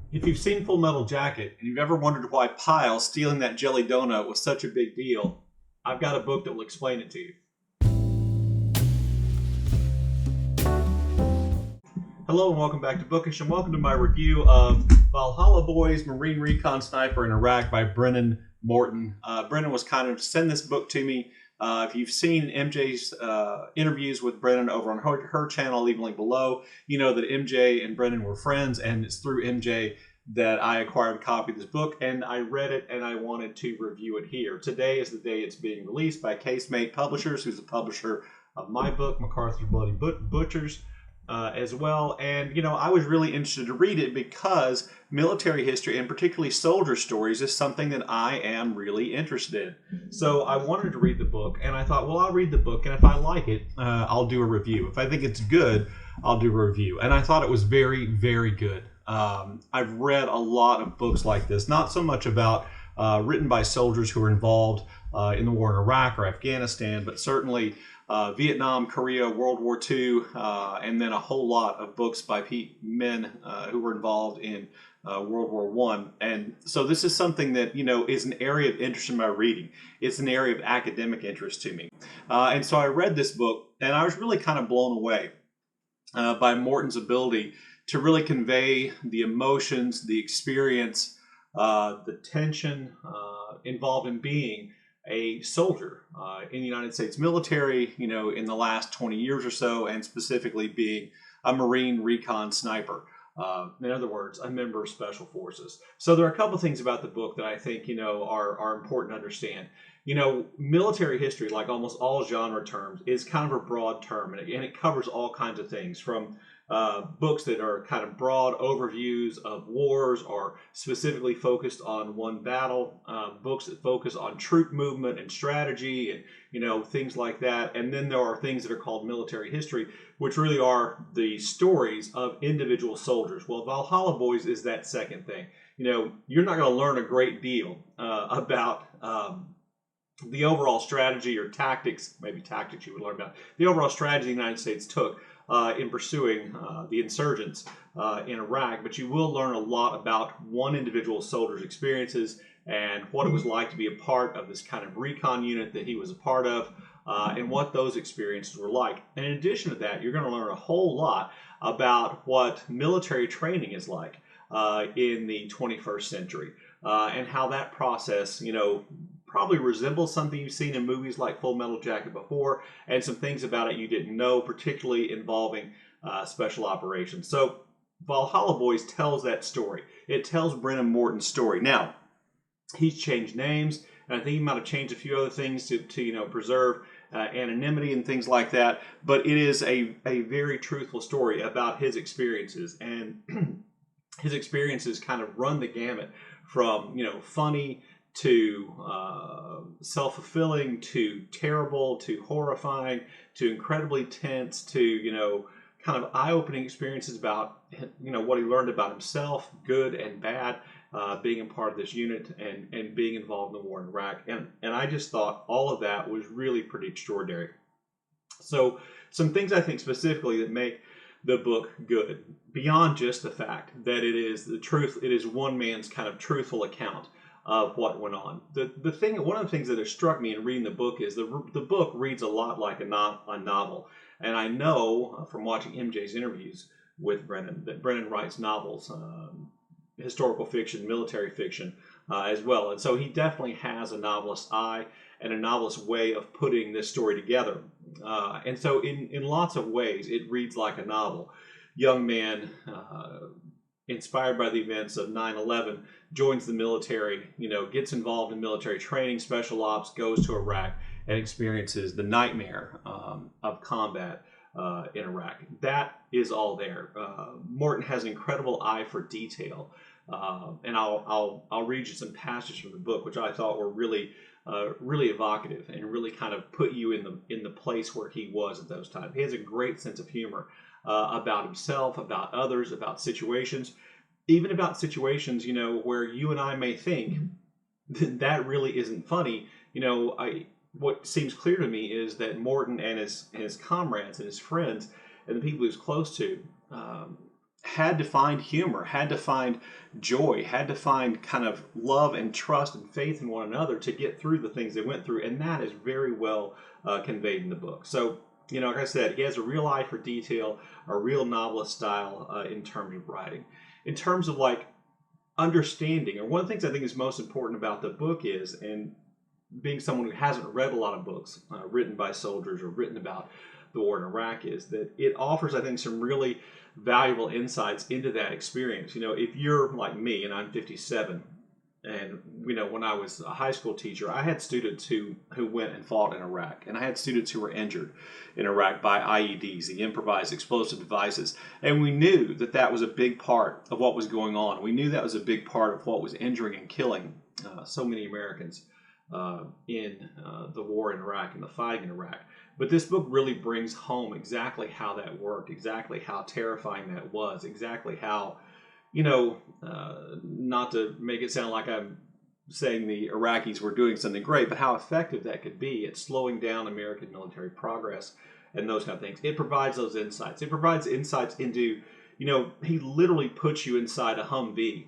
If you've seen Full Metal Jacket and you've ever wondered why Pyle stealing that jelly donut was such a big deal, I've got a book that will explain it to you. Hello and welcome back to Bookish, and welcome to my review of Valhalla Boys, Marine Recon Sniper in Iraq by Brennan Morton. Brennan was kind enough to send this book to me. If you've seen MJ's interviews with Brennan over on her channel, I'll leave a link below. You know that MJ and Brennan were friends, and it's through MJ that I acquired a copy of this book, and I read it, and I wanted to review it here. Today is the day it's being released by Casemate Publishers, who's the publisher of my book, MacArthur's Bloody Butchers, as well. And, you know, I was really interested to read it because military history, and particularly soldier stories, is something that I am really interested in. So I wanted to read the book, and I thought, well, I'll read the book, and if I like it, I'll do a review. If I think it's good, I'll do a review. And I thought it was very, very good. I've read a lot of books like this, not so much about written by soldiers who were involved in the war in Iraq or Afghanistan, but certainly Vietnam, Korea, World War II, and then a whole lot of books by men who were involved in World War I. And so this is something that, you know, is an area of interest in my reading. It's an area of academic interest to me. And so I read this book, and I was really kind of blown away by Morton's ability to really convey the emotions, the experience, the tension involved in being a soldier in the United States military, you know, in the last 20 years or so, and specifically being a Marine Recon Sniper. In other words, a member of Special Forces. So there are a couple things about the book that I think, you know, are important to understand. You know, military history, like almost all genre terms, is kind of a broad term, and it covers all kinds of things, from books that are kind of broad overviews of wars or specifically focused on one battle, books that focus on troop movement and strategy and, you know, things like that. And then there are things that are called military history, which really are the stories of individual soldiers. Well, Valhalla Boys is that second thing. You know, you're not going to learn a great deal about the overall strategy or tactics, maybe tactics you would learn about, the overall strategy the United States took in pursuing the insurgents in Iraq, but you will learn a lot about one individual soldier's experiences and what it was like to be a part of this kind of recon unit that he was a part of, and what those experiences were like. And in addition to that, you're going to learn a whole lot about what military training is like in the 21st century, and how that process, you know, probably resembles something you've seen in movies like Full Metal Jacket before, and some things about it you didn't know, particularly involving special operations. So Valhalla Boys tells that story. It tells Brennan Morton's story. Now, he's changed names, and I think he might have changed a few other things to you know, preserve anonymity and things like that, but it is a very truthful story about his experiences, and his experiences kind of run the gamut from, you know, funny to self-fulfilling, to terrible, to horrifying, to incredibly tense, to, you know, kind of eye-opening experiences about, you know, what he learned about himself, good and bad, being a part of this unit and being involved in the war in Iraq. And I just thought all of that was really pretty extraordinary. So some things I think specifically that make the book good, beyond just the fact that it is the truth, it is one man's kind of truthful account of what went on. The thing, one of the things that has struck me in reading the book is the book reads a lot like a novel. And I know from watching MJ's interviews with Brennan that Brennan writes novels, historical fiction, military fiction as well. And so he definitely has a novelist's eye and a novelist's way of putting this story together. And so in lots of ways, it reads like a novel. Young man, inspired by the events of 9/11, joins the military, you know, gets involved in military training, special ops, goes to Iraq, and experiences the nightmare of combat in Iraq. That is all there. Morton has an incredible eye for detail, and I'll read you some passages from the book, which I thought were really evocative and really kind of put you in the place where he was at those times. He has a great sense of humor about himself, about others, about situations, even about situations, you know, where you and I may think that really isn't funny. You know, what seems clear to me is that Morton and his comrades and his friends and the people he was close to had to find humor, had to find joy, had to find kind of love and trust and faith in one another to get through the things they went through. And that is very well conveyed in the book. So, you know, like I said, he has a real eye for detail, a real novelist style in terms of writing. In terms of like understanding, or one of the things I think is most important about the book is, and being someone who hasn't read a lot of books written by soldiers or written about the war in Iraq, is that it offers, I think, some really valuable insights into that experience. You know, if you're like me, and I'm 57, and you know, when I was a high school teacher, I had students who went and fought in Iraq, and I had students who were injured in Iraq by IEDs, the improvised explosive devices, and we knew that that was a big part of what was going on. We knew that was a big part of what was injuring and killing so many Americans in the war in Iraq and the fighting in Iraq. But this book really brings home exactly how that worked, exactly how terrifying that was, exactly how, you know, not to make it sound like I'm saying the Iraqis were doing something great, but how effective that could be at slowing down American military progress and those kind of things. It provides those insights. It provides insights into, you know, he literally puts you inside a Humvee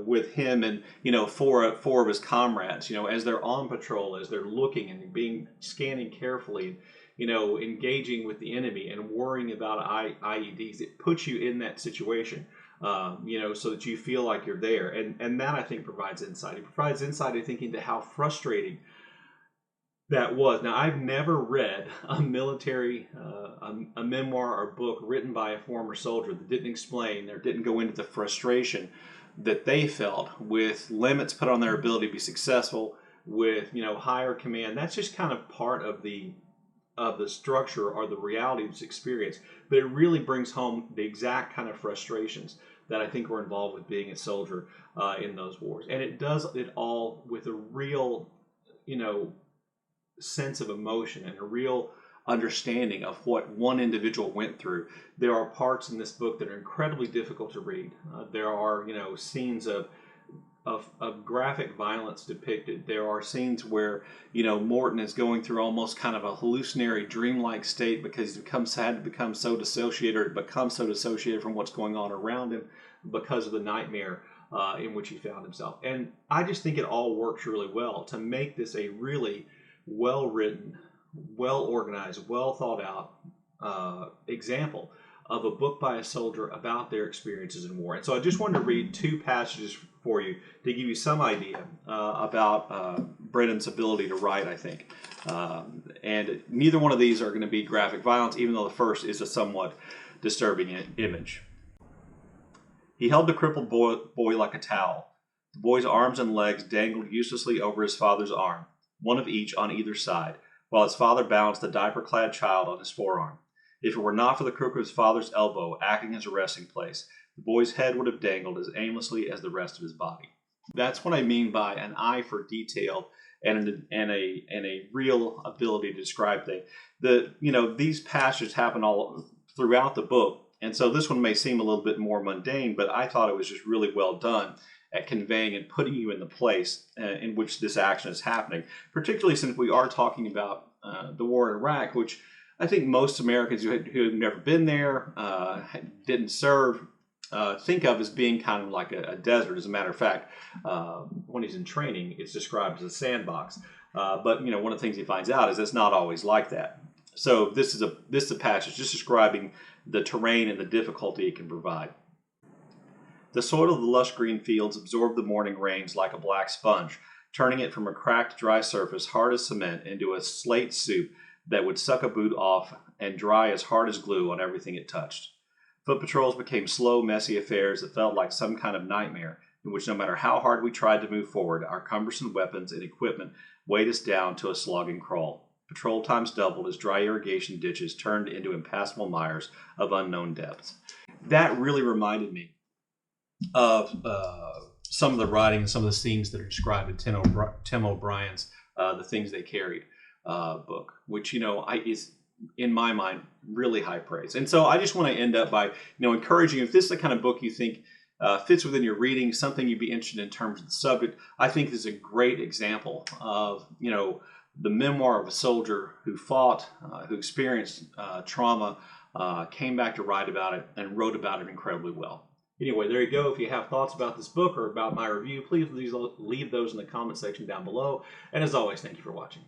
with him and, you know, four of his comrades, you know, as they're on patrol, as they're looking and scanning carefully, you know, engaging with the enemy and worrying about IEDs. It puts you in that situation, you know, so that you feel like you're there. And that, I think, provides insight. It provides insight, I think, into how frustrating that was. Now, I've never read a military, a memoir or book written by a former soldier that didn't explain or didn't go into the frustration that they felt with limits put on their ability to be successful, with, you know, higher command. That's just kind of part of the structure or the reality of this experience. But it really brings home the exact kind of frustrations that I think were involved with being a soldier in those wars. And it does it all with a real, you know, sense of emotion and a real understanding of what one individual went through. There are parts in this book that are incredibly difficult to read. There are, you know, scenes of graphic violence depicted. There are scenes where, you know, Morton is going through almost kind of a hallucinatory, dreamlike state because he had to become so dissociated, or become so dissociated from what's going on around him because of the nightmare in which he found himself. And I just think it all works really well to make this a really well-written, well-organized, well-thought-out example of a book by a soldier about their experiences in war. And so I just wanted to read two passages for you to give you some idea about Brennan's ability to write, I think. And neither one of these are going to be graphic violence, even though the first is a somewhat disturbing image. He held the crippled boy like a towel. The boy's arms and legs dangled uselessly over his father's arm, one of each on either side, while his father balanced the diaper-clad child on his forearm. If it were not for the crook of his father's elbow acting as a resting place, the boy's head would have dangled as aimlessly as the rest of his body. That's what I mean by an eye for detail and a real ability to describe things. These passages happen all throughout the book, and so this one may seem a little bit more mundane, but I thought it was just really well done at conveying and putting you in the place in which this action is happening, particularly since we are talking about the war in Iraq, which I think most Americans who have never been there, didn't serve, think of as being kind of like a desert. As a matter of fact, when he's in training, it's described as a sandbox. But you know, one of the things he finds out is it's not always like that. So this is a passage just describing the terrain and the difficulty it can provide. The soil of the lush green fields absorbed the morning rains like a black sponge, turning it from a cracked, dry surface hard as cement into a slate soup that would suck a boot off and dry as hard as glue on everything it touched. Foot patrols became slow, messy affairs that felt like some kind of nightmare in which no matter how hard we tried to move forward, our cumbersome weapons and equipment weighed us down to a slogging crawl. Patrol times doubled as dry irrigation ditches turned into impassable mires of unknown depths. That really reminded me of some of the writing and some of the scenes that are described in Tim O'Brien's The Things They Carried book, which, you know, is, in my mind, really high praise. And so I just want to end up by, you know, encouraging you, if this is the kind of book you think fits within your reading, something you'd be interested in terms of the subject, I think this is a great example of, you know, the memoir of a soldier who fought, who experienced trauma, came back to write about it, and wrote about it incredibly well. Anyway, there you go. If you have thoughts about this book or about my review, please leave those in the comment section down below. And as always, thank you for watching.